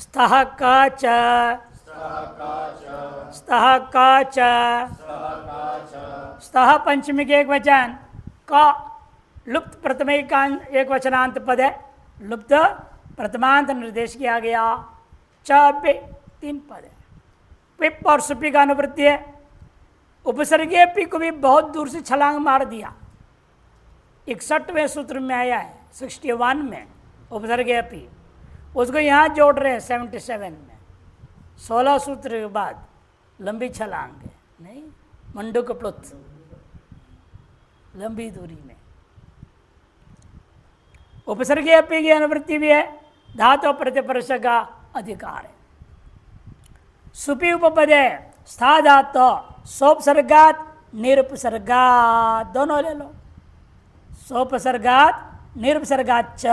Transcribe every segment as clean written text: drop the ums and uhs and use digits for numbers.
स्तः का च स्तः का च स्तः पंचमी के एक वचन का लुप्त प्रथम एक वचनांत पद है, लुप्त प्रथमांत निर्देश किया गया। च पे 3 पद है। पिप और सुपी का अनुवृत्ति है। उपसर्गीय पी को भी बहुत दूर से छलांग मार दिया। 61वें सूत्र में आया है, 61 में उपसर्गीय पी, उसको यहाँ जोड़ रहे हैं 77 में। 16 सूत्र के बाद लंबी छलांग है, नहीं मंडूक प्लुत, लंबी दूरी में उपसर्गीय पी की अनुवृत्ति भी है। धातु प्रतिपर्श का अधिकार है। सुपी उपपद है। स्था धातु सोपसर्गात निरुपसर्गात, दोनों ले लो। सोपसर्गात निरुपसर्गात च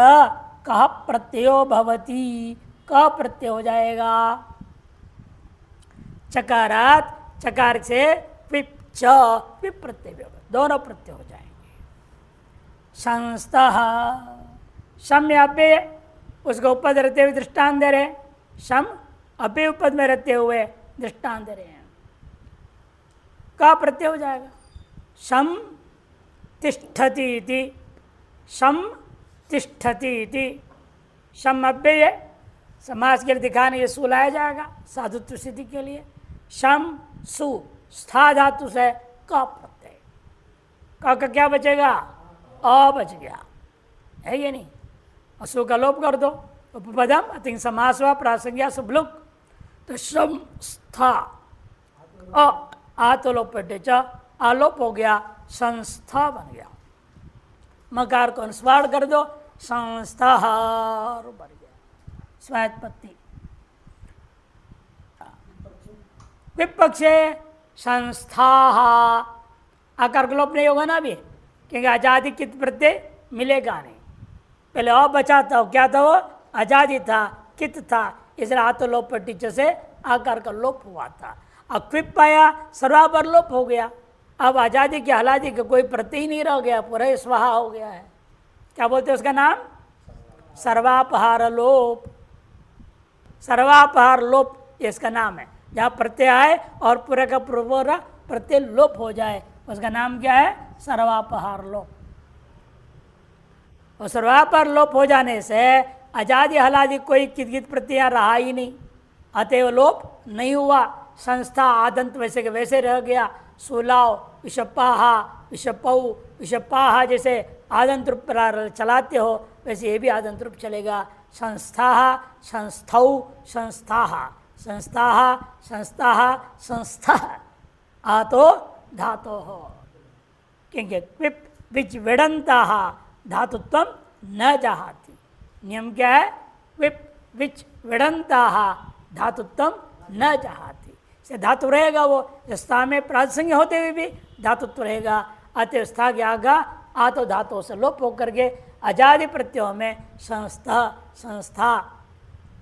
कह प्रत्ययो भवती, क प्रत्यय हो जाएगा। चकारात चकार से पिप च पिप प्रत्यय, दोनों प्रत्यय हो जाएंगे। संस्थः शम अव्यय, उसको उपद रहते हुए दृष्टांत दे रहे। शम अव्यय उपद में रहते हुए दृष्टांत दे रहे हैं। का प्रत्यय हो जाएगा। शम तिष्ठति इति, शम तिष्ठति इति। शम अव्यय है, समास के लिए दिखाने ये सु लाया जाएगा साधुत्व सिद्धि के लिए। शम सु स्था धातु से का प्रत्यय, का क्या बचेगा, अ बच गया है ये नहीं। असु का लोप कर दो, उपपदम अतिंग समास हुआ प्रासंज्ञा सुबलुक, तो शम स्था आ तो लोप च आलोप हो गया, संस्था बन गया। मकार को अनुस्वार कर दो, संस्था बन गया, स्वायत्पत्ति। विपक्ष संस्था, आकार का लोप नहीं होगा ना अभी, क्योंकि आजादी कित प्रत्यय मिलेगा नहीं। पहले अ बचा था, क्या था वो, आजादी था, कित था, इसलिए आतो लोप टीचर से आकार का लोप हुआ था। अब क्विप पाया, सर्वापर लोप हो गया। अब आजादी की हलादी का कोई प्रत्यय नहीं रह गया, पूरा स्वाहा हो गया है। क्या बोलते हैं उसका नाम, सर्वापहार लोप। सर्वापहार लोप इसका नाम है। जहाँ प्रत्यय आए और पूरे का पूरा प्रत्यय लोप हो जाए, उसका नाम क्या है, सर्वापहार लोप। और सर्वापहार लोप हो जाने से आजादी हलादी कोई कित प्रत्यय रहा ही नहीं, अतएव लोप नहीं हुआ। संस्था आदंत वैसे के वैसे रह गया। सुलाव विषपाहा विषपऊ विषपाहा, जैसे आदंत रूप चलाते हो वैसे ये भी आदंत रूप चलेगा। संस्था संस्थौ संस्था संस्था संस्था संस्था आतो धातो हो, क्योंकि क्विप विच विडंता धातुत्व न जहाती। नियम क्या है, क्विप विच विडंता धातुत्व न जहाती। से धातु रहेगा, वो स्था में प्रासंगिक होते हुए भी धातुत्व रहेगा। अतः स्था के आगा आतो धातु से लोप होकर के आजादी प्रत्ययों में संस्था संस्था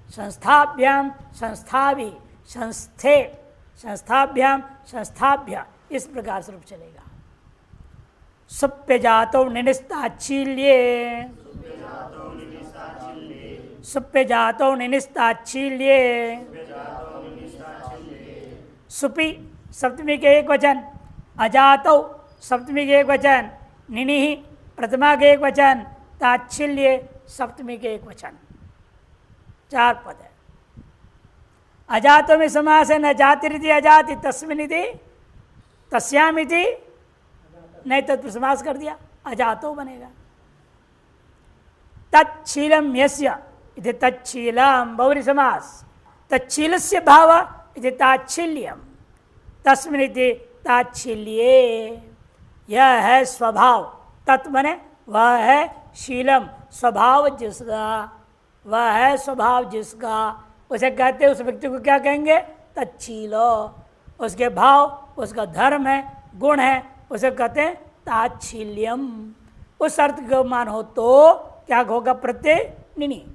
संस्थाभ्याम संस्थाभि संस्थे संस्थाभ्याम संस्थाभ्य, इस प्रकार से रूप चलेगा। सुप्य जातो निनिस्ताच्छील्ये, सुप्य जातो निनिस्ताच्छील्ये। सुपी सप्तमी के एक वचन, अजातो सप्तमी के एक वचन, निनि प्रथमा के एक वचन, ताच्छिल्य सप्तमी के एक वचन, 4 पद है। अजातो में समास है, न जातिरिति अजाति तस्मिनिति तस्यामिति, नहीं तत्पुरुष समास कर दिया, अजातो बनेगा। तच्छीलम यस्य इति तच्छीलम बहुरी समास, तच्छीलस्य भाव इति ताच्छिल्यम, तस्मिनिति ताच्छिल्ये। यह है स्वभाव, तत् बने वह है, शीलम स्वभाव जिसका, वह है स्वभाव जिसका, उसे कहते हैं, उस व्यक्ति को क्या कहेंगे, तच्छीलो। उसके भाव, उसका धर्म है, गुण है, उसे कहते हैं ताच्छिल्यम। उस अर्थ का मान हो तो क्या होगा, प्रत्यय निनी।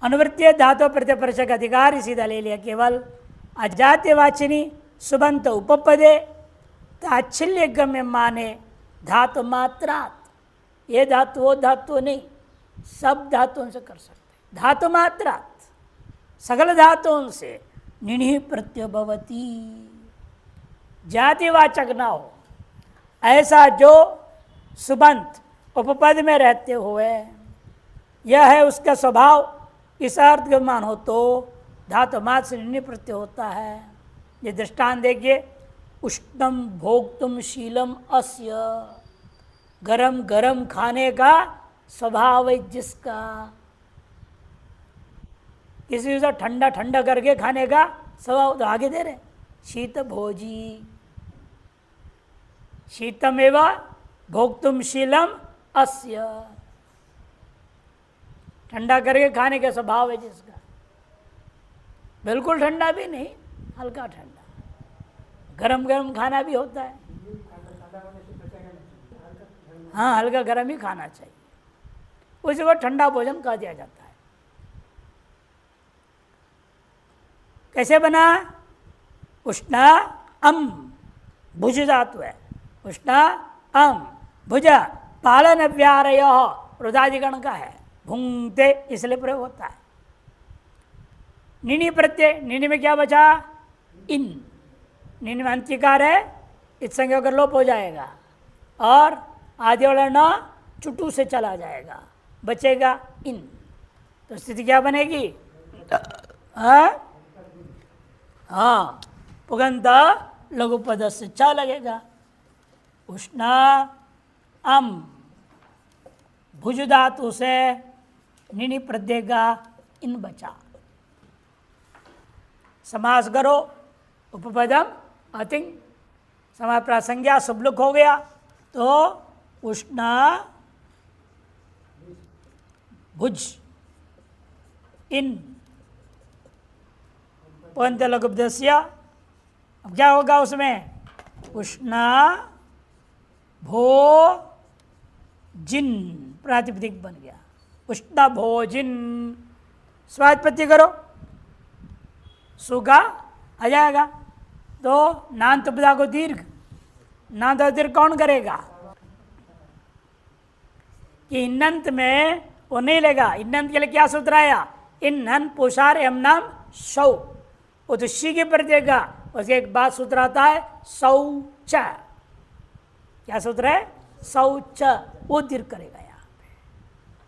अनुवृत्तीय धातु प्रत्यय परिचय का अधिकार सीधा ले लिया। केवल अजात्यवाचिनी सुबंत उपपदे ताच्छिल्य गम्य माने धातु मात्रात। ये धातु वो धातु नहीं, सब धातुओं से कर सकते। धातु मात्रात सकल धातुओं से निणी प्रत्यय भवति, जातिवाचक ना हो ऐसा जो सुबंत उपपद में रहते हुए यह है उसका स्वभाव, इस अर्थ का मान हो तो धातु मात्र से निणी प्रत्यय होता है। ये दृष्टांत देखिए, उष्णम भोक्तुम शीलम अस्य, गरम गरम खाने का स्वभाव है जिसका, किसी से ठंडा ठंडा करके खाने का स्वभाव, तो आगे दे रहे शीत भोजी, शीतमेव भोक्तुम शीलम अस्य, ठंडा करके खाने का स्वभाव है जिसका, बिल्कुल ठंडा भी नहीं, हल्का ठंडा, गरम गरम खाना भी होता है। हाँ, हल्का गरम ही खाना चाहिए, उसी को ठंडा भोजन कह दिया जाता है। कैसे बना? उष्णा अम, भुज धातु है, उष्णा अम भुज, पालन व्यारय रुदादिगण का है, भुंगते इसलिए प्रयोग होता है। निनी प्रत्यय, निनी में क्या बचा? इन, निनी में अंत्यकार है, इस संज्ञा का लोप हो जाएगा और आदि वाला न चुटू से चला जाएगा, बचेगा इन, तो स्थिति क्या बनेगी? हाँ, पुगंत लघु पद से च लगेगा। उष्णा अम, भुज धातु से निनी प्रत्यय का इन बचा। समास करो, उपपदम अतिंग, समास प्रासंज्ञा सुबलुक हो गया तो उष्णा भुज इन पंत लघुपदस्य, अब क्या होगा उसमें? उष्णा भो जिन, प्रातिपदिक बन गया, उष्णा भोजिन। स्वात्पत्ति करो, सुगा आ जाएगा, तो नान्त उपदा को दीर्घ, नान्त और दीर्घ कौन करेगा? कि इन्नंत में वो नहीं लेगा। इन्नंत के लिए क्या सूत्र आया? इन्नन पुषार एम नाम सौ, वो तो शी के प्रत्यय का, उसके एक बाद सूत्र आता है शौच। क्या सूत्र है? शौच, वो दीर्घ करेगा यहाँ पे।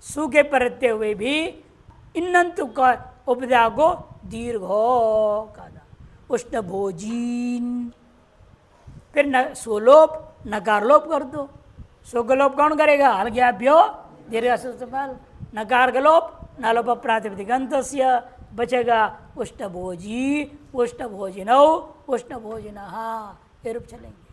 सु के प्रत्यय हुए भी इन्नंत का उपदा को दीर्घ हो का, उष्ण भोजीन। फिर न सुलोप नकार लोप कर दो, सु का लोप कौन करेगा? हल्ग्याभ्यो दीर्घ, नकार का लोप नालोप प्रातिपदिक अंतस्य, बचेगा उष्ण भोजी, उष्ण भोजिनौ, उष्ण भोजिनः, ये रूप चलेंगे।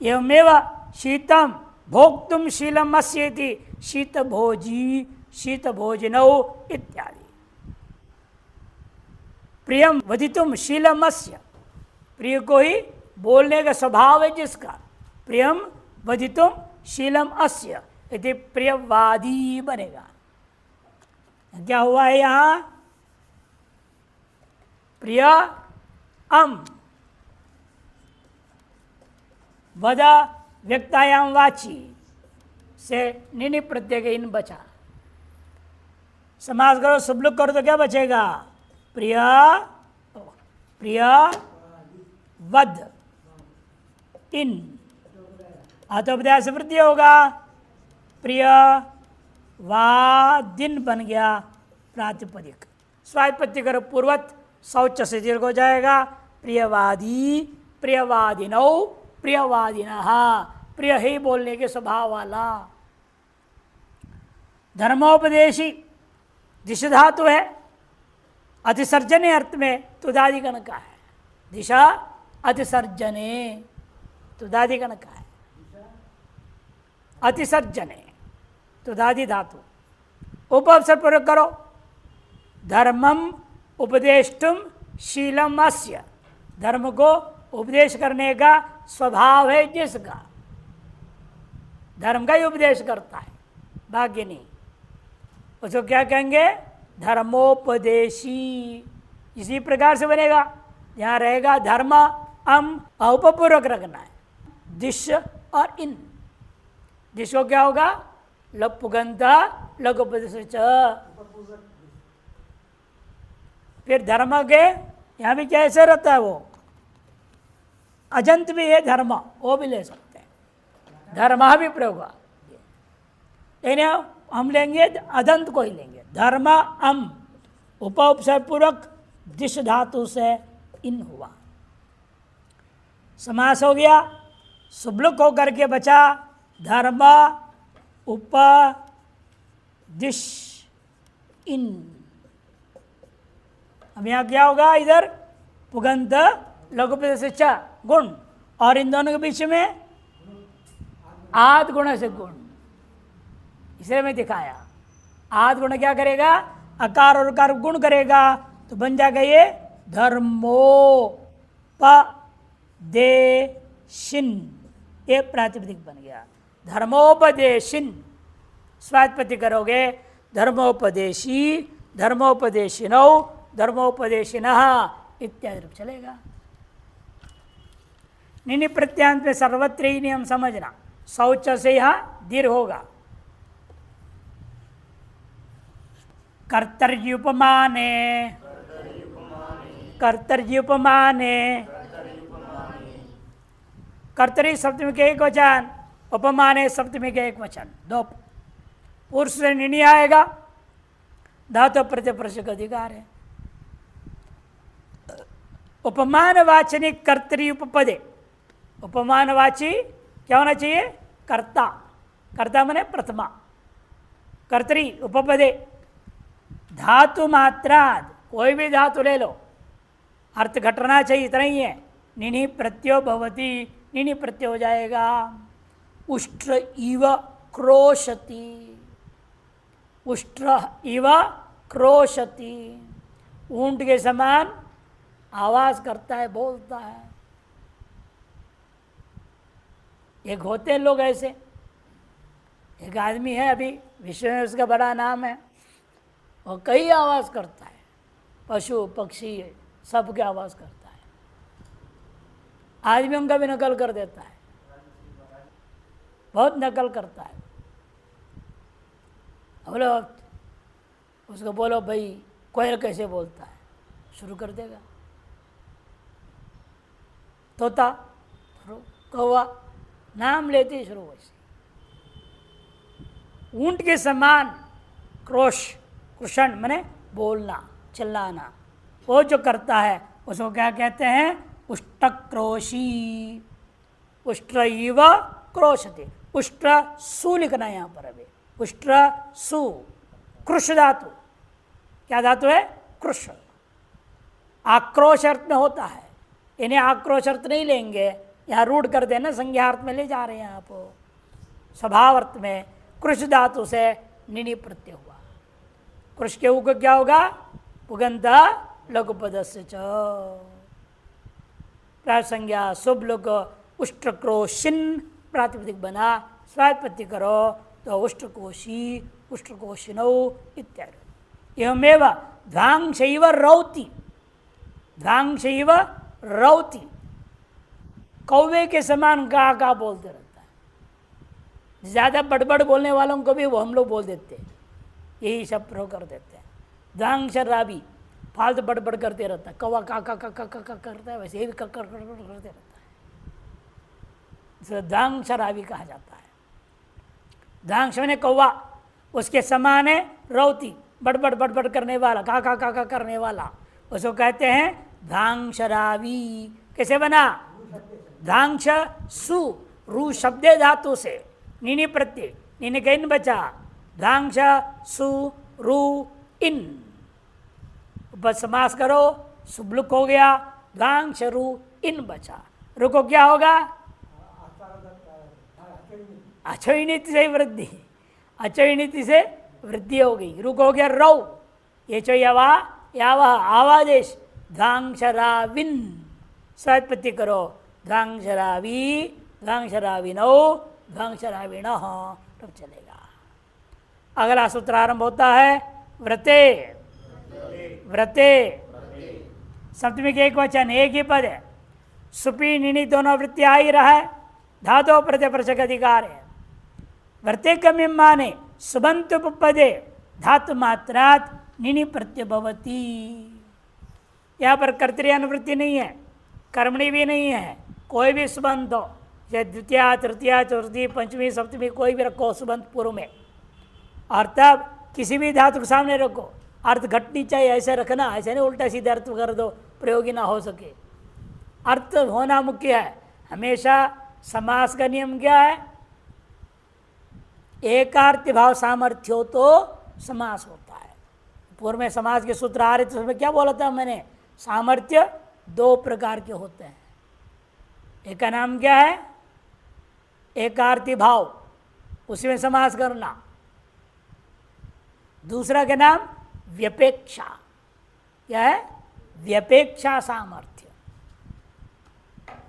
एवमेव शीतम भोक्तुम शीलम अस्येति, शीत भोजी, शीत भोजिनौ इत्यादि। प्रियम वदितुम शीलम अस्य, प्रिय को ही बोलने का स्वभाव है जिसका, प्रियम वदितुम शीलम अस्य यदि प्रियवादी बनेगा। क्या हुआ है यहां? प्रिय अम वद व्यक्तायाम वाची से निनि प्रत्यय के इन बचा। समास करो, सुबलुक करो तो क्या बचेगा? प्रिय, प्रिय वद इन, आतोपध्याय से वृद्धि होगा, प्रिय वादिन बन गया प्रातिपदिक। स्वात्पत्ति करो पूर्वत, शौच से दीर्घ हो जाएगा, प्रियवादी, प्रियवादिनौ, प्रियवादिनः, प्रिय ही बोलने के स्वभाव वाला। धर्मोपदेशी दिश धातु है, अतिसर्जने अर्थ में तुदादिगण का है। दिशा अतिसर्जने तुदादिगण का है, अतिसर्जने तुदादि धातु। उपअवसर प्रयोग करो, धर्मम उपदेष्टुम शीलम अस्य, धर्म को उपदेश करने का स्वभाव है जिसका, धर्म का ही उपदेश करता है, भाग्य नहीं। उसको क्या कहेंगे? धर्मोपदेशी। इसी प्रकार से बनेगा, यहाँ रहेगा धर्म अम, औपपूर्वक रखना है, दिश और इन। दिश को क्या होगा? लपुगंता लघुपदेश, फिर धर्म के यहाँ भी कैसे रहता है वो, अजंत भी है धर्म, वो भी ले सकते हैं, धर्म भी प्रयोग हुआ। यानी हम लेंगे अदंत को ही लेंगे, धर्म अम उपसर्ग पूर्वक दिश धातु से इन हुआ, समास हो गया, सुबलुक होकर के बचा धर्म उप दिश इन। अब यहाँ क्या होगा, इधर पुगंत लघुपद से च गुण, और इन दोनों के बीच में आद गुण से गुण, इसलिए मैं दिखाया। आद गुण क्या करेगा, अकार और उकार गुण करेगा, तो बन जाएगा ये धर्मोपदेशिन, ये प्रातिपदिक बन गया। धर्मोपदेशिन स्वात्पत्ति करोगे, धर्मोपदेशी, धर्मोपदेशिनौ, धर्मोपदेशिनः इत्यादि रूप चलेगा। निनि प्रत्यांत में सर्वत्र ही नियम समझना, शौच से यहाँ दीर्घ होगा। कर्तर्युपमाने, कर्तर्युपमाने, कर्तरी सप्तमी के एक वचन, उपमाने सप्तमी के एक वचन, दो पुरुष से निनि आएगा, धातु प्रत्यय प्रश्न का अधिकार है। उपमानवाचनी कर्तरी उपपदे, उपमानवाची क्या होना चाहिए, कर्ता, कर्ता माने प्रथमा, कर्तरी उपपदे, धातु मात्रा, कोई भी धातु ले लो, अर्थ घटना चाहिए, इतना ही है। निनि प्रत्ययो भवति, निनि प्रत्यय हो जाएगा। उष्ट्र इव क्रोशति, उष्ट्र इव क्रोशति, ऊंट के समान आवाज करता है, बोलता है। एक होते हैं लोग ऐसे, एक आदमी है अभी विश्व में, उसका बड़ा नाम है, और कई आवाज करता है, पशु पक्षी सबके आवाज करता है, आदमियों का भी नकल कर देता है, बहुत नकल करता है। बोलो उसको बोलो भाई कोयल कैसे बोलता है, शुरू कर देगा, तोता, कौवा, नाम लेते शुरू वैसे। ऊंट के समान क्रोश, कृषण माने बोलना, चिल्लाना, वो जो करता है उसको क्या कहते हैं, उष्टक्रोशी। उष्ट्र इव क्रोशते, उष्ट्र सु लिखना यहाँ पर, अभी उष्ट्र सु, कृष धातु, क्या धातु है, कृष, आक्रोश अर्थ में होता है। इन्हें आक्रोश अर्थ नहीं लेंगे, यहाँ रूढ़ कर देना, संज्ञार्थ में ले जा रहे हैं आप, स्वभाव अर्थ में कृष धातु से निनि प्रत्यय हुआ। कृष के ऊपर क्या होगा, पुगंत लघुपदस्य च, प्रासंज्ञा शुभ लोग उष्ट्रक्रोशिन प्रातिपदिक बना, स्वात्पत्ति करो तो उष्ट्रकोशी, उष्ट्रकोशिनौ इत्यादि। एवमेव ध्वांशैव रौति, ध्वांशैव रौति, कौवे के समान का बोलते रहता है। ज़्यादा बड़बड़ बोलने वालों को भी वो हम लोग बोल देते हैं, यही सब प्रयोग कर देते हैं। ध्वांश राबी, फालतू बड़बड़ करते रहता है, कौवा का करता है, वैसे ही करते रहता है, इसे ध्वांश राबी कहा जाता है। ध्वांश मैंने कौवा, उसके समान है रौती, बड़बड़ बड़बड़ करने वाला, का करने वाला, उसको कहते हैं ध्वांशरावी। कैसे बना, ध्वांश सु, रू शब्दे धातु से, निनि प्रत्यय, निनि का इन बचा, ध्वांश सु रू इन, बस समास करो, सुबलुक हो गया, ध्वांश रू इन बचा। रुको क्या होगा, अचयनीति से वृद्धि, अचयनीति से वृद्धि हो गई। रुक हो गया रौ, ये चो यवा यावा आवादेश, ध्वांशराविन, स्वात्पत्ति करो, ध्वांशरावी, ध्वांशराविनौ, ध्वांशराविणः, तब चलेगा। अगला सूत्र आरंभ होता है व्रते, व्रते सप्तमी के एक वचन, एक ही पद है, सुपी निनि दोनों वृत्ति आ ही रहा है, धातु प्रत्यय प्रसंग अधिकार है। व्रते कमिम माने सुबंत उपपदे धातु मात्रात निनि प्रत्यय भवति। यहाँ पर कर्तृ अनुवृत्ति नहीं है, कर्मणी भी नहीं है, कोई भी सुबंध हो, जैसे द्वितीया तृतीया चतुर्थी पंचमी सप्तमी कोई भी रखो सुबंध पूर्व में, और तब किसी भी धातु के सामने रखो, अर्थ घटनी चाहिए, ऐसे रखना, ऐसे नहीं उल्टा सीधा अर्थ कर दो प्रयोगी ना हो सके। अर्थ होना मुख्य है। हमेशा समास का नियम क्या है? एकार्थ भाव सामर्थ्य हो तो समास होता है। पूर्व में समास के सूत्र आ रहे थे, उसमें क्या बोला था मैंने? सामर्थ्य दो प्रकार के होते हैं। एक का नाम क्या है? एकार्थी भाव, उसी में समास करना। दूसरा का नाम व्यपेक्षा। क्या है? व्यपेक्षा सामर्थ्य।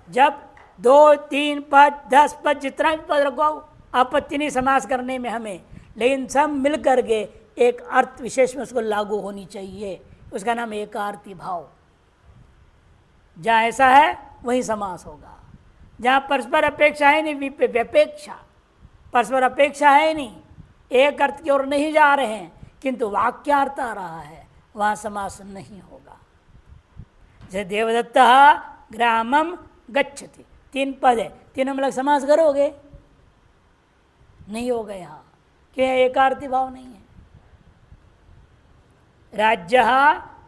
जब 2, 3 पद 10 पद जितना भी पद रखो, आपत्ति नहीं समास करने में हमें, लेकिन सब मिल करके एक अर्थ विशेष में उसको लागू होनी चाहिए, उसका नाम एकार्थी भाव। जहाँ ऐसा है वही समास होगा। जहाँ परस्पर अपेक्षा है नहीं, व्यपेक्षा, परस्पर अपेक्षा है नहीं, एक अर्थ की ओर नहीं जा रहे हैं किंतु वाक्यार्थ आ रहा है, वहाँ समास नहीं होगा। जैसे देवदत्त ग्रामम गच्छति, 3 पद है, तीनों में लग समास करोगे? नहीं होगा यहाँ, क्या? एकार्थी भाव नहीं है। राज्य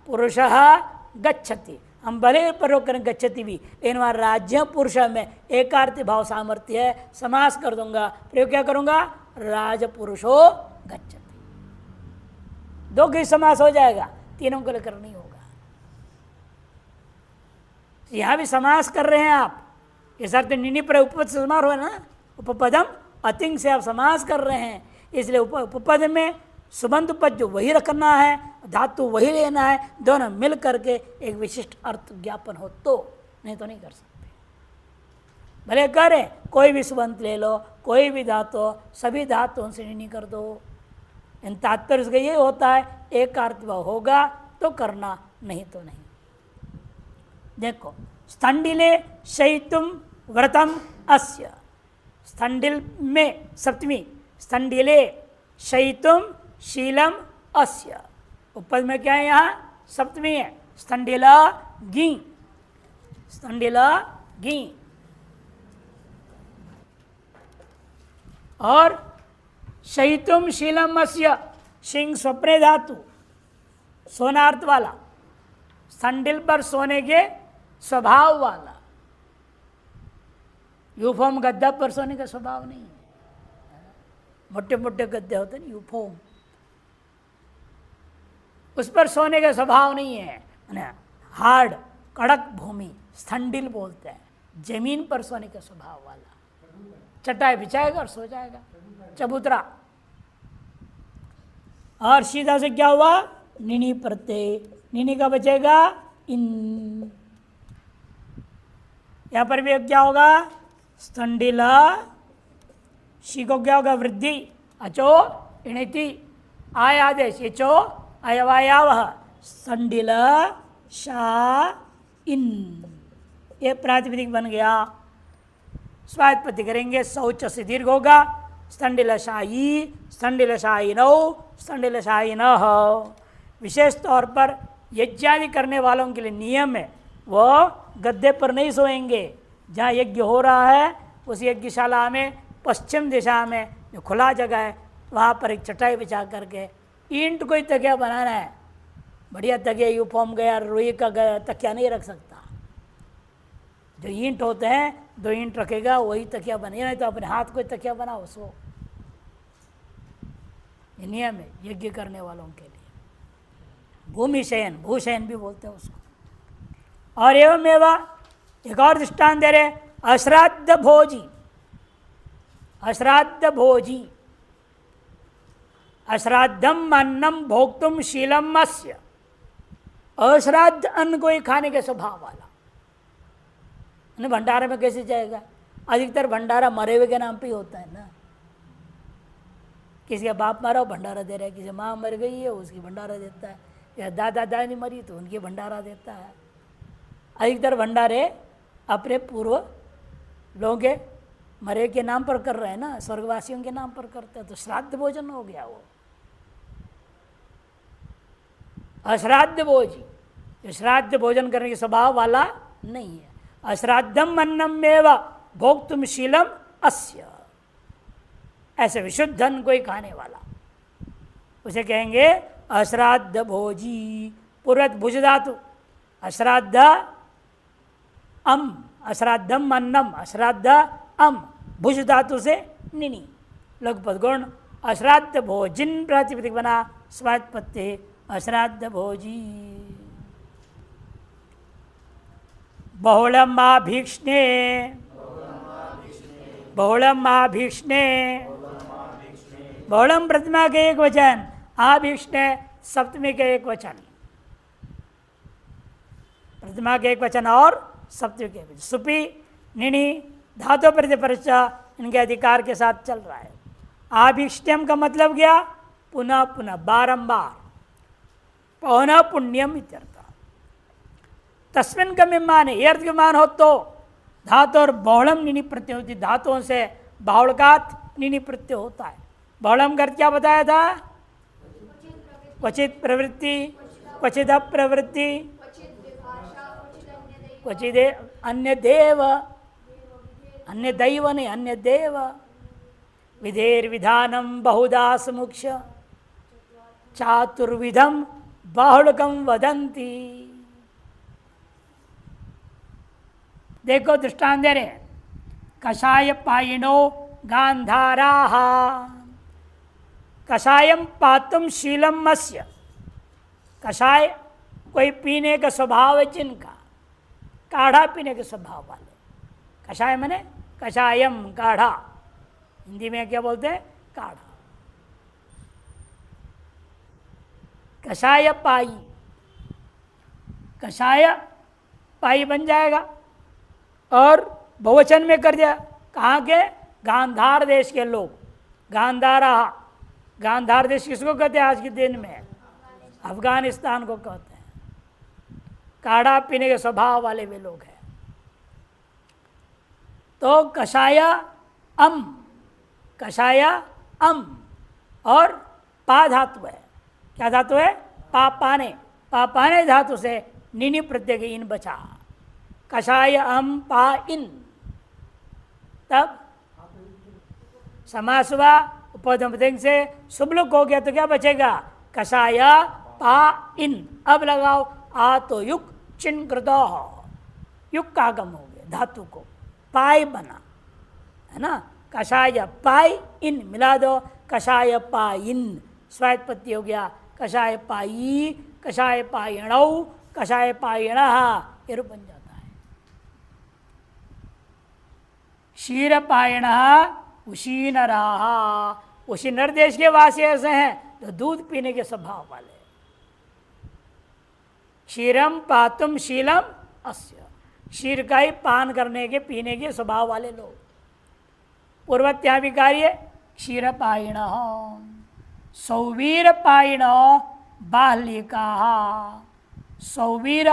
पुरुषः गच्छति, हम भले प्रयोग करें गच्छति भी, लेकिन वहाँ राज्य पुरुष में एकार्थी भाव सामर्थ्य है, समास कर दूंगा, प्रयोग क्या करूंगा? राज पुरुषो गच्छति। 2 के समास हो जाएगा, तीनों को लेकर नहीं होगा। यहां भी समास कर रहे हैं आप, इस अर्थ निनी पर उपपद समास हो ना, उपपदम अतिंग से आप समास कर रहे हैं, इसलिए उपपद में सुबंध पद जो वही रखना है, धातु वही लेना है, दोनों मिल करके एक विशिष्ट अर्थ ज्ञापन हो तो, नहीं तो नहीं कर सकते। भले करें, कोई भी सुबंध ले लो, कोई भी धातु, सभी धातुओं से नहीं कर दो। इन तात्पर्य से ये होता है, एक अर्थ होगा तो करना, नहीं तो नहीं। देखो, स्थंडिले शयितुम व्रतम अस्य, स्थंडिल में सप्तमी, स्थंडिले शयितुम शीलम अस्य, उपपद में क्या है? यहाँ सप्तमी है, स्थंडिला गी, स्थंडिला गी। और शयितुम शीलम अस्य, शिंग स्वप्ने धातु, सोनार्थ वाला, स्थंडिल पर सोने के स्वभाव वाला। यूफोम गद्दा पर सोने का स्वभाव नहीं है, मोटे मोटे गद्दे होते हैं यूफोम, उस पर सोने का स्वभाव नहीं है। हार्ड कड़क भूमि स्थंडिल बोलते हैं, जमीन पर सोने का स्वभाव वाला। चटाई बिछाएगा और सो जाएगा, चबूतरा। और सीधा से क्या हुआ? निनी प्रत्यय, निनी का बचेगा इन। यहां पर भी क्या होगा? स्थंडिला, शी को क्या होगा? वृद्धि, अचो इणिति, आय आदेश, यचो अयवायाव, स्थंडिल शा इन, ये प्रातिपदिक बन गया। स्वायत्पत्ति करेंगे, शौच से दीर्घ होगा, स्थंडिल शाई, स्थंडिल शाई नौ, स्थंडिल शाई न हो। विशेष तौर पर यज्ञादि करने वालों के लिए नियम है, वो गद्दे पर नहीं सोएंगे। जहाँ यज्ञ हो रहा है उस यज्ञशाला में पश्चिम दिशा में जो खुला जगह है, वहाँ पर एक चटाई बिछा करके, ईंट कोई तकिया बनाना है, बढ़िया तकिया यूफॉर्म गया, रुई का गया तकिया नहीं रख सकता। जो ईंट होते हैं 2 ईंट रखेगा वही तकिया बनेगा, नहीं तो अपने हाथ कोई तकिया बनाओ सो। ये नियम है यज्ञ करने वालों के लिए। भूमि शयन, भूशयन भी बोलते हैं उसको। और एवं एवं एक और दृष्टांत दे रहे, अश्राद्ध भोजी, अश्राद्ध भोजी, अश्राद्धम अन्नम भोक्तुम शीलम अस्य, अश्राद्ध अन्न को ही खाने के स्वभाव वाला। भंडारे में कैसे जाएगा? अधिकतर भंडारा मरे हुए के नाम पे ही होता है ना। किसी का बाप मरा हो भंडारा दे रहा है, किसी माँ मर गई है उसकी भंडारा देता है, या दादा दादी मरी तो उनकी भंडारा देता है। अधिकतर भंडारे अपने पूर्व लोगों के मरे के नाम पर कर रहे हैं ना, स्वर्गवासियों के नाम पर करते हैं, तो श्राद्ध भोजन हो गया वो। अश्राद्ध भोजी जो श्राद्ध भोजन करने के स्वभाव वाला नहीं है। अश्राद्धम अन्नम एव भोक्तुम शीलम अस्य, ऐसे विशुद्ध अन्न कोई खाने वाला उसे कहेंगे अश्राद्ध भोजी। पूर्वत भुज धातु, अश्राद्ध अम, अश्राद्धम अन्नम, अश्राद्ध अम, भुज धातु से निनी, लघुपद गुण अश्राद्ध भोजिन प्रातिपदिक बना, स्वात्पत्ति अश्राद्ध भोजी। बहुलम आभीक्ष्णे, बहुलम आभीक्ष्णे, बहुलम प्रतिमा के एक वचन, आभीक्ष्णे सप्तमी के एक वचन, प्रतिमा के एक वचन और सप्तमी के वचन। सुपी निनी धातु प्रतिपरचा इनके अधिकार के साथ चल रहा है। आभीक्ष्ण्यम का मतलब क्या? पुनः पुनः, बारंबार, पौनः पुण्यम इत्यर्थ। तस्मिन का मान, ये अर्थ के मान हो तो धातु और बहुलम निनी प्रत्यय होती, धातुओं से बाहुलकात निनी प्रत्यय होता है। बहुलम का अर्थ क्या बताया था? क्वचित प्रवृत्ति, क्वचित अप्रवृत्ति, क्वचित अन्य देव, अन्य दैव नहीं, अन्य देव। विधेर विधानम बहुधा समुक्ष चातुर्विधम बाहुलकम वदंती। देखो दृष्टांत दे रहे, कषाय पायिनो गांधारा, कषायम पातुम शीलम अस्य। कषाय कोई पीने का स्वभाव है जिनका, काढ़ा पीने के स्वभाव वाले। कषाय माने कषायम, काढ़ा, हिंदी में क्या बोलते हैं? काढ़ा। कषाय पाई, कषाय पाई बन जाएगा और बहुवचन में कर दिया। कहाँ के? गांधार देश के लोग, गांधारा। गांधार देश किसको कहते हैं आज के दिन में? अफगानिस्तान को कहते हैं। काढ़ा पीने के स्वभाव वाले वे लोग हैं। तो कषाय अम, कषाय अम और पा धातु है। क्या धातु है? पापाने, पापाने धातु से निनी प्रत्यय के इन बचा। कषाय अम पा इन, तब समास हुआ उपपद से शुभलुक हो गया तो क्या बचेगा? कषाय पा इन। अब लगाओ आ तो युग चिन्ह कृतो, युग का आगम हो गया, धातु को पाई बना, है ना। कषाय पाई इन मिला दो, कषाय पाइन स्वायत्पत्ति हो गया। कषाय पाई, कषाय पायणौ, कषाय पायण, ये रूप बन जाता है। क्षीर पायण उशीनराहा, उशीनर देश के वासी ऐसे हैं जो दूध पीने के स्वभाव वाले। क्षीरम पातुम शीलम अस्य, क्षीर का ही पान करने के पीने के स्वभाव वाले लोग। पूर्वत्या भी कार्य क्षीर पायण, सौवीर पायण बाह्लिका, सौवीर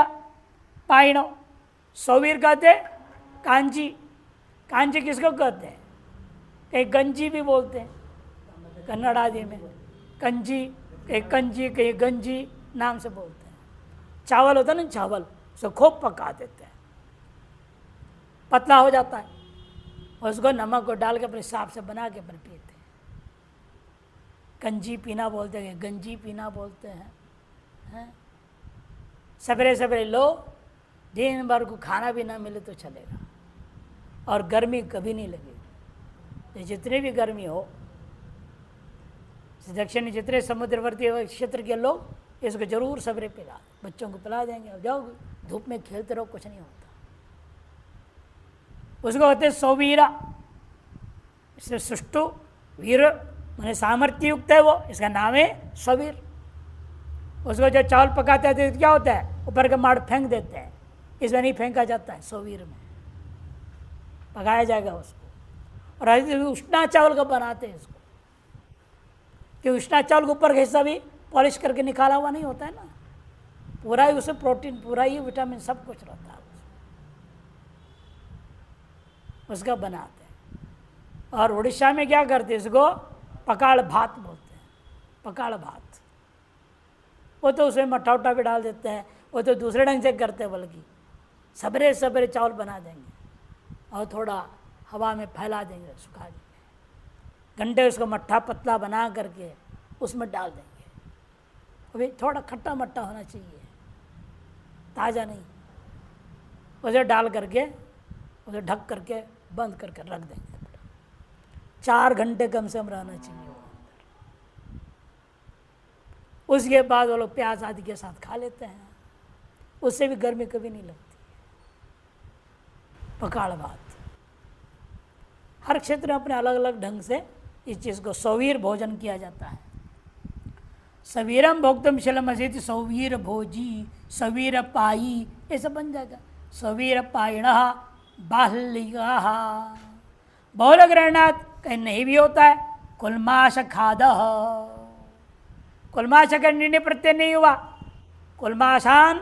पायण, सौवीर कहते कांची, कांची किसको कहते हैं? कहीं गंजी भी बोलते हैं कन्नड़ आदि में, कंजी, कहीं कंजी, कहीं गंजी नाम से बोलते हैं। चावल होता है ना, चावल उसको खूब पका देते हैं, पतला हो जाता है, और उसको नमक को डाल के अपने हिसाब से बना के अपन पीते हैं। कंजी पीना बोलते हैं, गंजी पीना बोलते हैं। सवेरे सवेरे लो, दिन भर को खाना भी ना मिले तो चलेगा, और गर्मी कभी नहीं लगेगी। जितनी भी गर्मी हो, दक्षिणी जितने समुद्रवर्ती क्षेत्र के लोग इसको जरूर सवेरे पिला, बच्चों को पिला देंगे। अब जाओ धूप में खेलते रहो, कुछ नहीं होता। उसको कहते हैं सौवीरा, इससे सुष्टु वीर मैंने सामर्थ्य युक्त है वो, इसका नाम है सौवीर। उसको जो चावल पकाते हैं तो क्या होता है? ऊपर का माड़ फेंक देते हैं, इसमें नहीं फेंका जाता है, सौवीर में पकाया जाएगा उसको। और उष्णा चावल का बनाते हैं इसको, कि उष्णा चावल के ऊपर का हिस्सा भी पॉलिश करके निकाला हुआ नहीं होता है ना, पूरा ही उसमें प्रोटीन, पूरा ही विटामिन सब कुछ रहता है, उसका बनाते हैं। और उड़ीसा में क्या करते हैं? इसको पकाड़ भात बोलते हैं, पकाड़ भात। वो तो उसमें मट्ठा उट्ठा भी डाल देते हैं, वो तो दूसरे ढंग से करते, बल्कि सबरे सबरे चावल बना देंगे और थोड़ा हवा में फैला देंगे, सुखा देंगे, घंटे उसको मट्ठा पतला बना करके उसमें डाल देंगे। अभी थोड़ा खट्टा मट्टा होना चाहिए, ताज़ा नहीं। उसे डाल करके उसे ढक करके बंद करके रख देंगे। 4 घंटे कम से कम रहना चाहिए वो अंदर। उसके बाद वो लोग प्याज आदि के साथ खा लेते हैं, उससे भी गर्मी कभी नहीं लगती। पकाड़ भात, हर क्षेत्र में अपने अलग अलग ढंग से इस चीज़ को सौवीर भोजन किया जाता है। सवीरम भोक्तम शलम असित, सौवीर भोजी, सवीर पाई, ये सब बन जाएगा। सवीर पाइण बाह्लिका, बहुल ग्रहणात कहीं नहीं भी होता है। कुलमाश खाद, कुलमाश का निर्णय प्रत्यय नहीं हुआ। कुलमाशान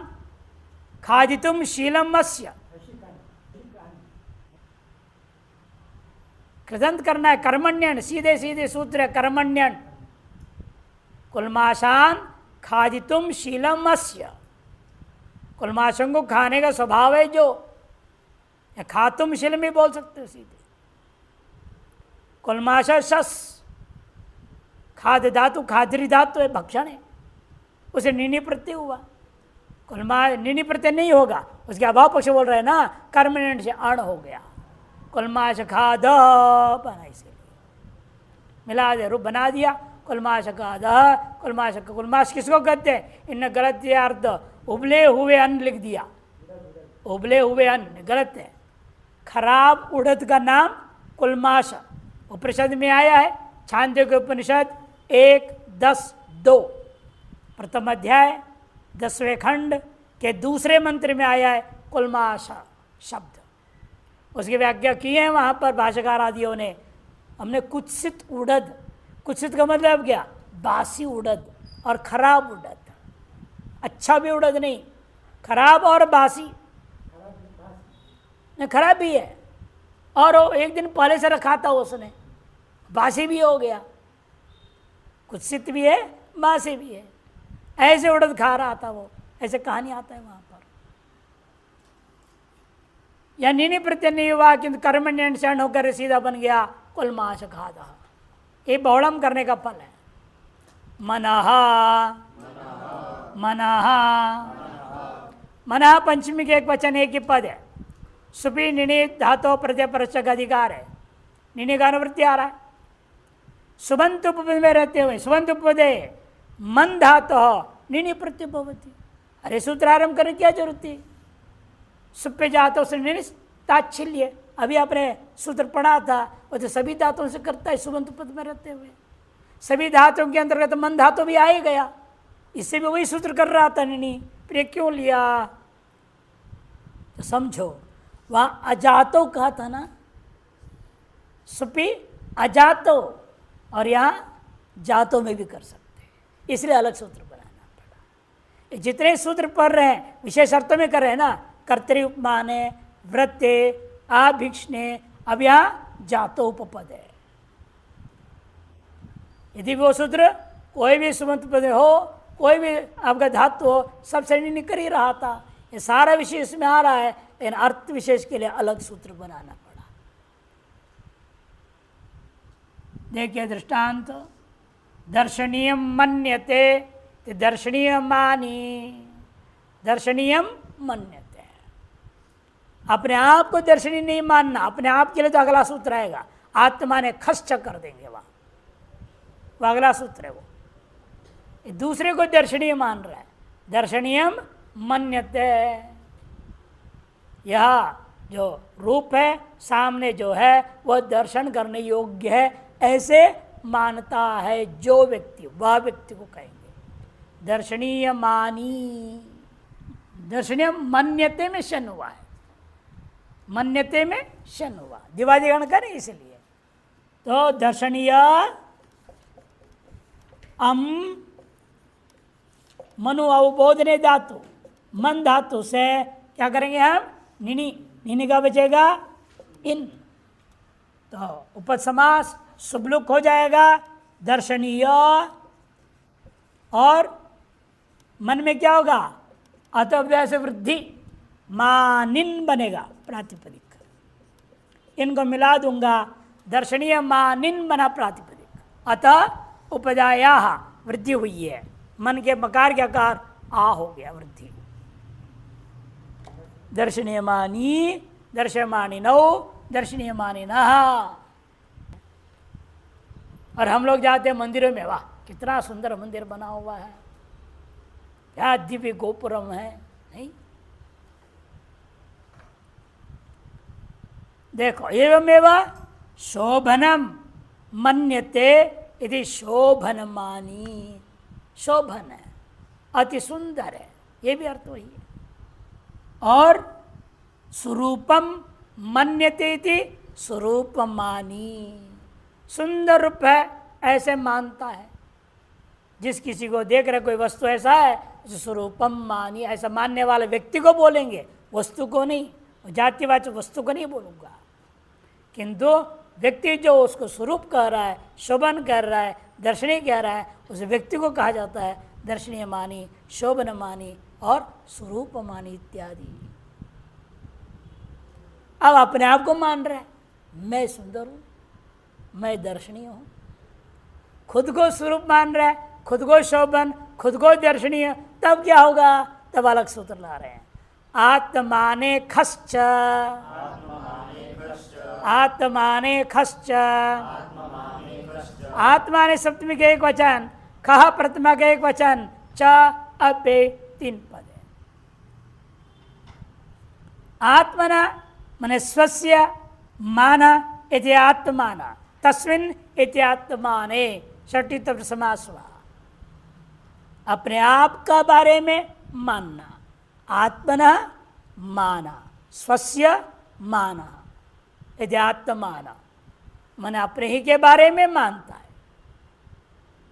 खादितुम शीलम अस्य, कृदंत करना है। कर्मण्यन, सीधे सीधे सूत्र है कर्मण्यन। कुलमाशान खादितुम शीलम अस्य, कुलमाशों को खाने का स्वभाव है जो, या खातुम शीलम भी बोल सकते हो सीधे। कुलमाशा शस, खाद्य धातु खाद्री धातु है, भक्षण है, उसे निनी प्रत्यय हुआ। कुलमा निनी प्रत्यय नहीं होगा, उसके अभाव पक्ष बोल रहे हैं ना, कर्मण्यन से अण हो गया। कुलमाश खाद बना, इसीलिए मिला दे, रूप बना दिया। कुलमाश खाद, कुलमाश, कुलमाश किसको कहते हैं? इन गलत अर्थ उबले हुए अन्न लिख दिया। उबले हुए अन्न गलत है। खराब उड़द का नाम कुलमाश उपनिषद में आया है। छांदोग्य उपनिषद 1:10-2 प्रथम अध्याय 10वें खंड के दूसरे मंत्र में आया है कुलमाश शब्द। उसकी व्याख्या की है वहाँ पर भाष्यकार आदियों ने। हमने कुत्सित उड़द, कुत्सित का मतलब क्या? बासी उड़द और खराब उड़द। अच्छा भी उड़द नहीं, खराब और बासी। नहीं, खराब भी है और वो एक दिन पहले से रखा था उसने, बासी भी हो गया। कुत्सित भी है, बासी भी है। ऐसे उड़द खा रहा था वो, ऐसे कहानी आता है वहाँ पर। या निनी प्रत्यय नहीं हुआ किंतु कर्मण्यन शरण होकर सीधा बन गया कुलमाश खादा। ये बहुड़म करने का फल है। मनहा, मनहा, मनहा पंचमी के एक वचन एक ही पद है। सुपी निनी धातो प्रत्यय परस्य का अधिकार है। निनी का अनुवृत्ति आ रहा है। सुबंत उपपद में रहते हुए सुबंत उपपदे मन धातो निनी प्रत्यय भवति। अरे सूत्र आरंभ करने की क्या जरूरत थी? सुप्य जातों से निनी ताच्छिल्य, अभी आपने सूत्र पढ़ा था, वो तो सभी धातुओं से करता है सुबंत पद में रहते हुए। सभी धातुओं के अंतर्गत तो मन धातु भी आ ही गया, इससे भी वही सूत्र कर रहा था निनी। फिर क्यों लिया? तो समझो, वहाँ अजातो कहा था ना, सुपी अजातो, और यहाँ जातो में भी कर सकते हैं, इसलिए अलग सूत्र बनाना पड़ा। जितने सूत्र पढ़ रहे हैं विशेष अर्थों में कर रहे हैं ना, कर्तरी उपमाने, वृत्ते, आभिक्षणे, अब यहाँ जातो उपपद है। यदि वो सूत्र कोई भी सुबंत पद हो, कोई भी आपका धातु हो, सब श्रेणी कर ही रहा था। ये सारा विषय इसमें आ रहा है, लेकिन अर्थ विशेष के लिए अलग सूत्र बनाना पड़ा। देखिए दृष्टांत, दर्शनीय मन्यते, दर्शनीय मानी, दर्शनीय मन्यते। अपने आप को दर्शनीय नहीं मानना, अपने आप के लिए तो अगला सूत्र आएगा, आत्मा ने खश्च कर देंगे वहां, वो अगला सूत्र है। वो दूसरे को दर्शनीय मान रहा है, दर्शनीय मन्यते। यह जो रूप है सामने जो है वह दर्शन करने योग्य है, ऐसे मानता है जो व्यक्ति, वह व्यक्ति को कहेंगे दर्शनीय मानी। दर्शनीय मन्यते में शन हुआ है, मन्यते में शन हुआ, दिवादिगण का नहीं, इसलिए तो दर्शनीय मनु अवबोधने धातु, मन धातु से क्या करेंगे हम? निनी, निनी का बचेगा इन, तो उपद समास सुबलुक हो जाएगा दर्शनीय। और मन में क्या होगा? अतोव्यय से वृद्धि मानिन बनेगा प्रातिपदिक। इनको मिला दूंगा, दर्शनीय मानिन बना प्रातिपदिक। अतः उपजाया वृद्धि हुई है, मन के मकार के आकार आ हो गया वृद्धि। दर्शनीय मानी, दर्शमानी नौ, दर्शनीय मानी नः। और हम लोग जाते हैं मंदिरों में, वाह कितना सुंदर मंदिर बना हुआ है, क्या दिव्य गोपुरम है, नहीं? देखो, एवमेव शोभनम मन्यते यदि शोभनमानी, शोभन है, अति सुंदर है, ये भी अर्थ वही है। और स्वरूपम मन्यते थी, स्वरूपमानी, सुंदर रूप है ऐसे मानता है। जिस किसी को देख रहे कोई वस्तु ऐसा है, स्वरूपम मानी, ऐसा मानने वाले व्यक्ति को बोलेंगे, वस्तु को नहीं। जातिवाचक वस्तु को नहीं बोलूँगा, किंतु व्यक्ति जो उसको स्वरूप कह रहा है, शोभन कर रहा है, दर्शनीय कह रहा है, उस व्यक्ति को कहा जाता है दर्शनीय मानी, शोभन मानी और स्वरूप मानी इत्यादि। अब अपने आप को मान रहा है, मैं सुंदर हूं, मैं दर्शनीय हूं, खुद को स्वरूप मान रहा है, खुद को शोभन, खुद को दर्शनीय। तब क्या होगा? तब अलग सूत्र ला रहे हैं, आत्माने खश्च, आत्माने खश्च, आत्माने सप्तमी के एक वचन, खह प्रथमा के एक वचन, च अपे तीन पद है। आत्मना माने स्वस्य, माना इति आत्माना, तस्मिन् इति आत्माने, षष्ठी तब समास हुआ। अपने आप का बारे में मानना, आत्मना माना, स्वस्य माना यदि आत्माना, मैंने अपने ही के बारे में मानता है।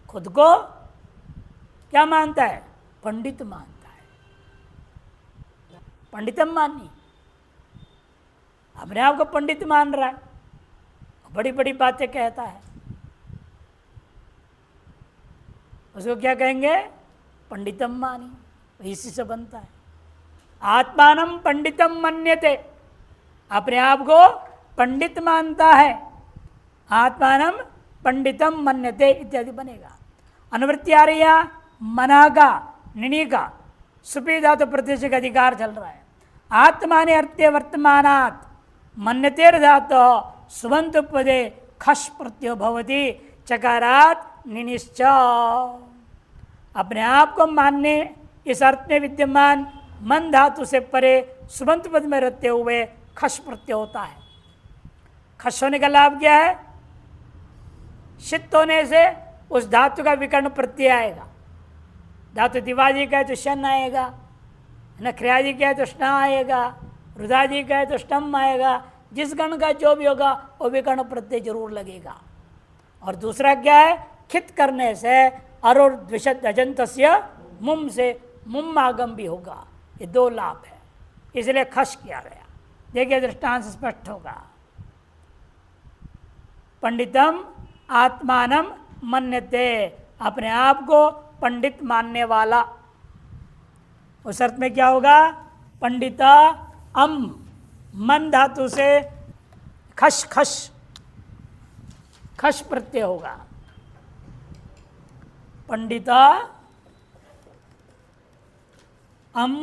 खुद को क्या मानता है? पंडित मानता है, पंडितम मानी, अपने आप को पंडित मान रहा है, बड़ी बड़ी बातें कहता है, उसको क्या कहेंगे? पंडितम मानी, इसी से बनता है। आत्मानम पंडितम मन्यते, अपने आप को पंडित मानता है, आत्मानम पंडितम मन्यते इत्यादि बनेगा। अनुवृत्ति आ रही है, मना का, निनी का, सुपी धातु प्रत्यय का अधिकार चल रहा है। आत्माने अर्थे वर्तमानात् मन्यतेर धातु सुबंत पदे खश प्रत्यय भवति, चकारात निनिश्च। अपने आप को मानने इस अर्थ में विद्यमान मन धातु से परे सुबंत पद में रहते हुए खश प्रत्यय होता है। खश होने का लाभ क्या है? शित होने से उस धातु का विकर्ण प्रत्यय आएगा। धातु दिवाजी का है तो शन आएगा, न क्रियाजी का है तो स्ना आएगा, रुदाजी का है तो स्टम आएगा। जिस गण का जो भी होगा वो विकर्ण प्रत्यय जरूर लगेगा। और दूसरा क्या है? खित करने से अरोर द्विषद अजंतस्य मुम से मुम आगम भी होगा। ये दो लाभ है, इसलिए खश किया गया। देखिए दृष्टांत स्पष्ट होगा। पंडितम आत्मानम मन्यते, अपने आप को पंडित मानने वाला। उस अर्थ में क्या होगा? पंडिता अम, मन धातु से खश खश खश प्रत्यय होगा। पंडिता अम,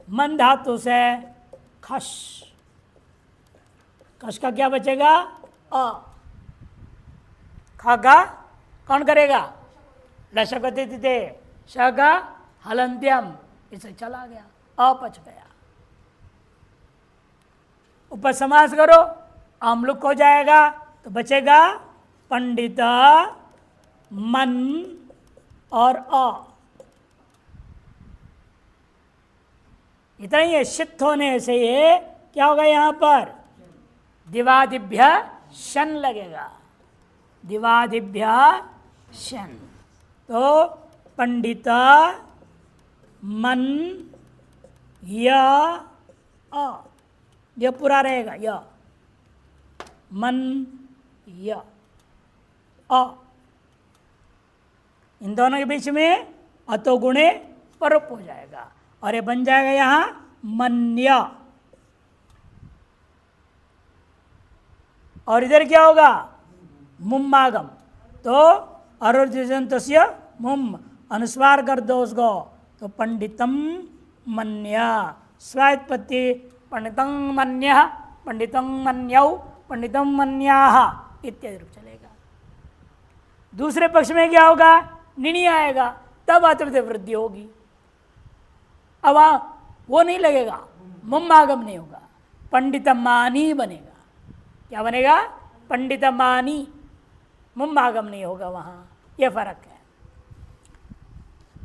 मन धातु से खश, खश का क्या बचेगा? अ। खा का कौन करेगा? लशकते थे, श का हलंत्यम, इसे चला गया, अपच गया। ऊपर समास करो, आमलुक हो जाएगा तो बचेगा पंडिता मन और अ। इतना ही है। शित होने से ये क्या होगा? यहां पर दिवादिभ्य शन लगेगा, दिवादिभ्य शन। तो पंडिता मन या अ, यह पूरा रहेगा, य मन य अ। इन दोनों के बीच में अतो गुणे परोप हो जाएगा और ये बन जाएगा यहां मन्य। और इधर क्या होगा? मुम्मागम। तो अरुर्जंतस्य मुम अनुस्वार कर दो उसको, तो पंडितम मन्य स्वात्पत्ति पंडितं मन्य पंडितं मन्यौ पंडितं मन्याः इत्यादि रूप चलेगा। दूसरे पक्ष में क्या होगा? निनी आएगा, तब आत्मदेव वृद्धि होगी। अब वो नहीं लगेगा, मुम्मागम नहीं होगा, पंडितमानी बनेगा। क्या बनेगा? पंडितमानी, मुम्मागम नहीं होगा वहां। ये फर्क है।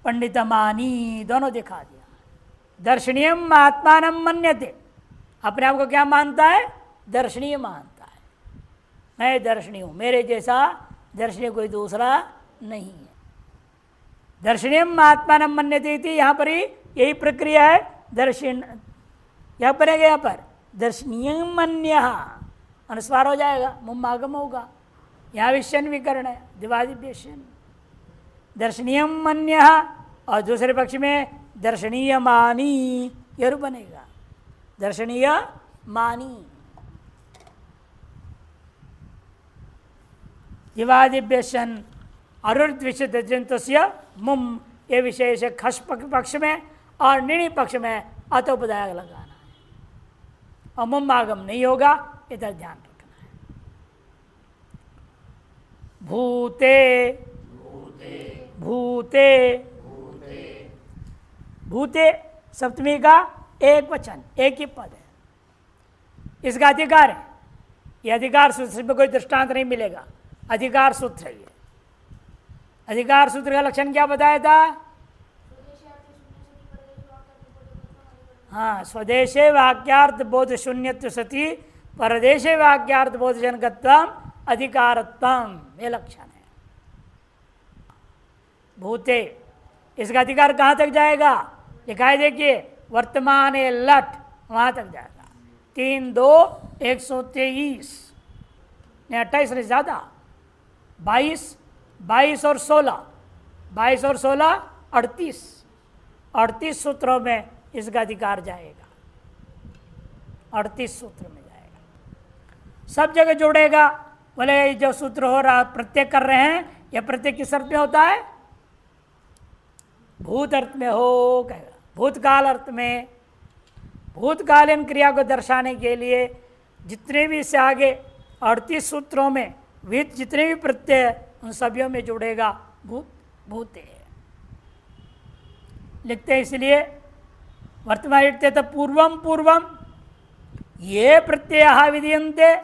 पंडितमानी दोनों दिखा दिया। दर्शनीयम आत्मानं मन्यते, अपने आप को क्या मानता है? दर्शनीय मानता है। मैं दर्शनीय हूं, मेरे जैसा दर्शनीय कोई दूसरा नहीं है। दर्शनीयम आत्मानं मन्यते थी, यहां पर ही यही प्रक्रिया है। दर्शन यहां पर है, यहां पर दर्शनीय मन्य अनुस्वार हो जाएगा, मुम्मागम होगा। यहाँ विषयन विकरण है, दिवादिव्यशन। दर्शनीय मन्य और दूसरे पक्ष में दर्शनीय मानी, यह रूप बनेगा दर्शनीय मानी। दिवादिव्यशन अरुर्द्विषदजंतस्य मुम, ये विशेष खस पक्ष में और निर्णय पक्ष में अतोपदायक लगाना है और मुम्मागम नहीं होगा, इधर ध्यान रखना है। भूते भूते भूते सप्तमी का एक वचन, एक ही पद है। इसका अधिकार है। यह अधिकार सूत्र में कोई दृष्टांत नहीं मिलेगा, अधिकार सूत्र है ये। अधिकार सूत्र का लक्षण क्या बताया था? हाँ, स्वदेशे वाक्यार्थ बोध शून्यत्व सती परदेशे वाक्यार्थ बोध जनकत्वम अधिकारत्वम, ये लक्षण है। भूते, इसका अधिकार कहाँ तक जाएगा? दिखाई देखिए, वर्तमान लट वहां तक जाएगा। 3 2 123 नहीं, 28 नहीं, ज्यादा 22 और 16 22 और 16 38 सूत्रों में इसका अधिकार जाएगा। 38 सूत्र में जाएगा, सब जगह जोड़ेगा। बोले जो सूत्र हो रहा प्रत्यय कर रहे हैं, यह प्रत्यय किस अर्थ में होता है? भूत अर्थ में हो कहेगा, भूतकाल अर्थ में। भूतकालीन क्रिया को दर्शाने के लिए जितने भी इससे आगे 38 सूत्रों में विहित जितने भी प्रत्यय, उन सभी में जुड़ेगा भूत भूते। लिखते हैं इसलिए वर्तमान तो पूर्वम पूर्वम ये प्रत्यय विधीयन्ते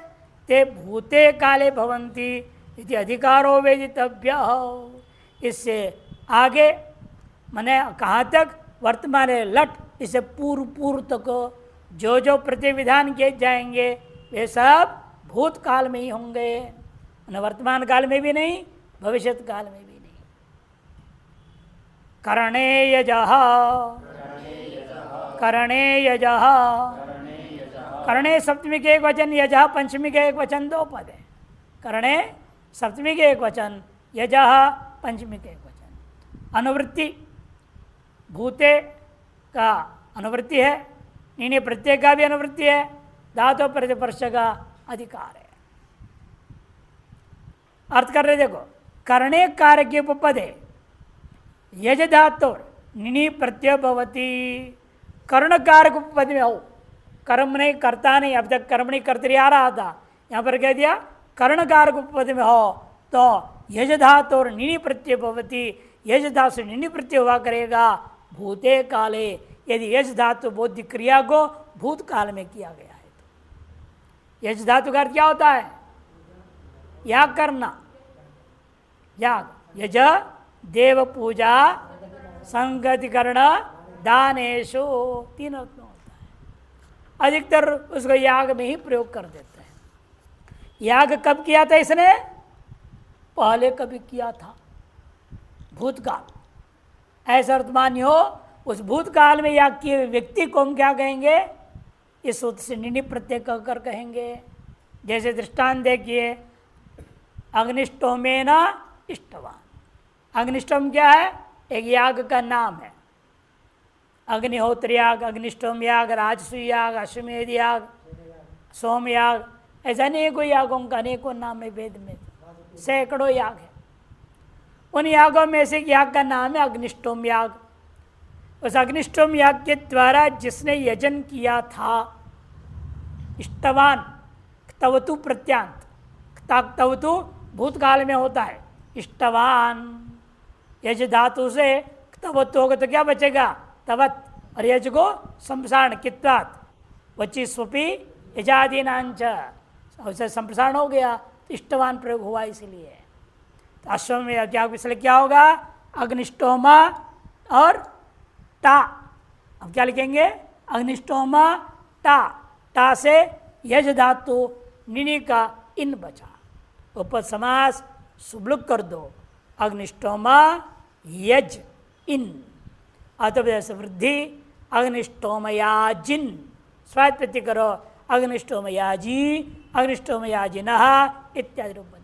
ते भूते काले भवन्ति इति अधिकारो वेदितव्य। इससे आगे माने कहाँ तक? वर्तमान लट, इसे पूर्व पूर्व तक जो जो प्रत्यय विधान किए जाएंगे वे सब भूतकाल में ही होंगे, वर्तमान काल में भी नहीं, भविष्य काल में भी नहीं। करणे यजः, करणे यजः, करणे सप्तमी के एक वचन, यजः पंचमी के एक वचन, 2 पद है। करणे सप्तमी के एक वचन, यजः पंचमी के एक वचन। अनुवृत्ति भूते का अनुवृत्ति है, इन्हें प्रत्यय का भी अनुवृत्ति है, धातु प्रतिपर्श का अधिकार है। अर्थ कर रहे देखो, करणे कार्य के उपपद है, यज धातु निनी प्रत्यय भवती। कर्ण कारक उपपद में हो, कर्म नहीं करता नहीं, अब तक कर्म नहीं करते आ रहा था, यहां पर कह दिया कर्ण कारक उपपद में हो तो यज धातु और निनी प्रत्यय भवती, यज धातु से निनी प्रत्यय हुआ करेगा भूते काले। यदि यज धातु बोध क्रिया को भूतकाल में किया गया है तो यज धातु का अर्थ क्या होता है? याग करना, याग। यज देव पूजा संगतिकरण दानेशु, 3 अर्थ में होता है। अधिकतर उसको याग में ही प्रयोग कर देते हैं। याग कब किया था इसने? पहले कभी किया था, भूतकाल। ऐसा अर्थ मान्य हो, उस भूतकाल में याग किए व्यक्ति को हम क्या कहेंगे? इस सूत्र से निनी प्रत्यय कहकर कहेंगे। जैसे दृष्टांत देखिए, अग्निष्टोमेन इष्टवान। अग्निष्टोम क्या है? एक याग का नाम है। अग्निहोत्र याग, अग्निष्टोम याग, राजसु याग, अश्वमेध याग, सोम याग, ऐसे अनेकों यागों का अनेकों नाम है वेद में, सैकड़ों याग है। उन यागों में से एक याग का नाम है अग्निष्टोम याग। उस अग्निष्टोम याग के द्वारा जिसने यजन किया था, इष्टवान, तवतु प्रत्यांत, तवतु भूतकाल में होता है, इष्टवान यज धातु से तवत होगा तो क्या बचेगा, तवत, और यज को संप्रसारण कित्वात, वची स्वपी यजादीनांच, उसे संप्रसारण हो गया तो इष्टवान प्रयोग हुआ इसलिए। तो अश्वमेध याग इसलिए क्या होगा, अग्निष्टोमा और टा, अब क्या लिखेंगे, अग्निष्टोमा टा, टा से यज धातु निनी का इन बचा, उपद समास सुबलुक कर दो, अग्निष्टोमा यज इन, अतः वृद्धि अग्निष्टोमयाजिन, स्वायत्त प्रत्यय करो, अग्निष्टोमयाजी, अग्निष्टोमयाजिनः इत्यादि रूप।